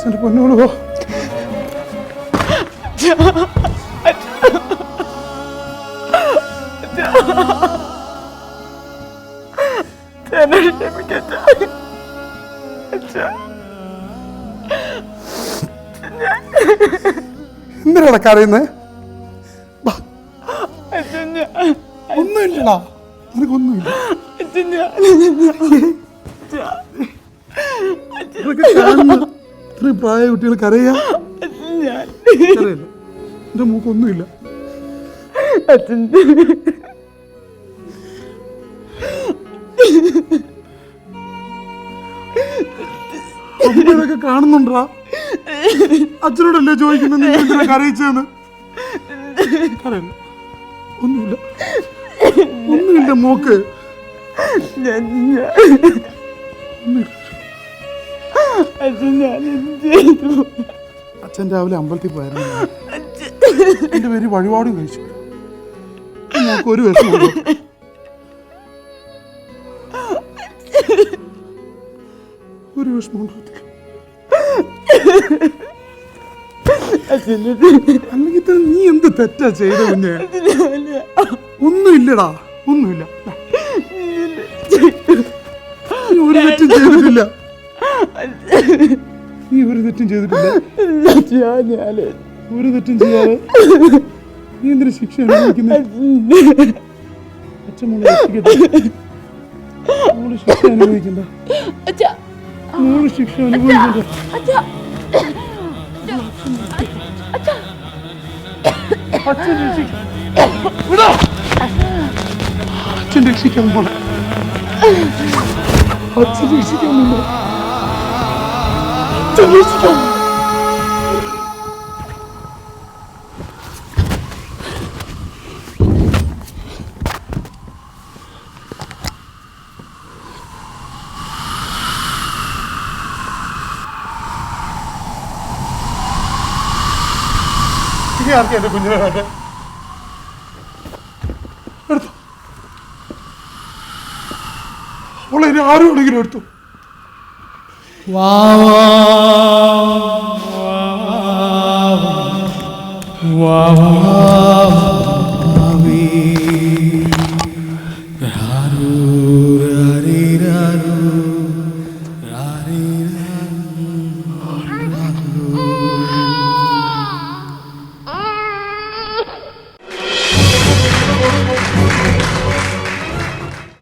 എന്റെ പൊന്നോളൂ പോ. എന്തിനാ കരയുന്നേ? ഒന്നുമില്ലടാ, നിനക്കൊന്നുമില്ല. ഇത്രയും പ്രായ കുട്ടികൾ കരയാ? എന്റെ മൂക്കൊന്നുമില്ല. അമ്മയൊക്കെ കാണുന്നുണ്ടാ? അച്ഛനോടല്ലേ ചോദിക്കുന്നത് നിങ്ങൾ എന്തിനാ കരയിച്ചതെന്ന്? കരയല്ല, ഒന്നുമില്ല, ഒന്നുമില്ല മോക്ക്. അച്ഛൻ രാവിലെ അമ്പലത്തിൽ പോയായിരുന്നു. എന്റെ പേര് വഴിപാടും കഴിച്ചു. മോക്ക് ഒരു വിഷമമുണ്ടോ? ഒരു വിഷമമുണ്ടോ? അല്ലെങ്കിൽ തന്നെ നീ എന്ത് തെറ്റാ ചെയ്ത കുഞ്ഞെ? ഒന്നുമില്ലടാ, ഒന്നുമില്ല. നീ ഒരു തെറ്റും ചെയ്തിട്ടില്ല. നീ ഒരു തെറ്റും ചെയ്തിട്ടില്ല. ഒരു തെറ്റും ചെയ്യാതെ നീ എന്തിനു ശിക്ഷ അനുഭവിക്കുന്നത്? അച്ഛൻ മോളെ രക്ഷിക്കട്ടെ. മോള് ശിക്ഷ അനുഭവിക്കണ്ട. മോള് ശിക്ഷ അനുഭവിക്കണ്ട. അച്ഛൻ രക്ഷിക്കാൻ പോണ. അച്ഛൻ രക്ഷിക്കാൻ പോണ. അച്ഛൻ രക്ഷിക്കാൻ. ആർക്കും എന്റെ കുഞ്ഞിനെ വേണ്ട. എടുത്തു അവളെ ആരും ആണെങ്കിലും എടുത്തു. വാ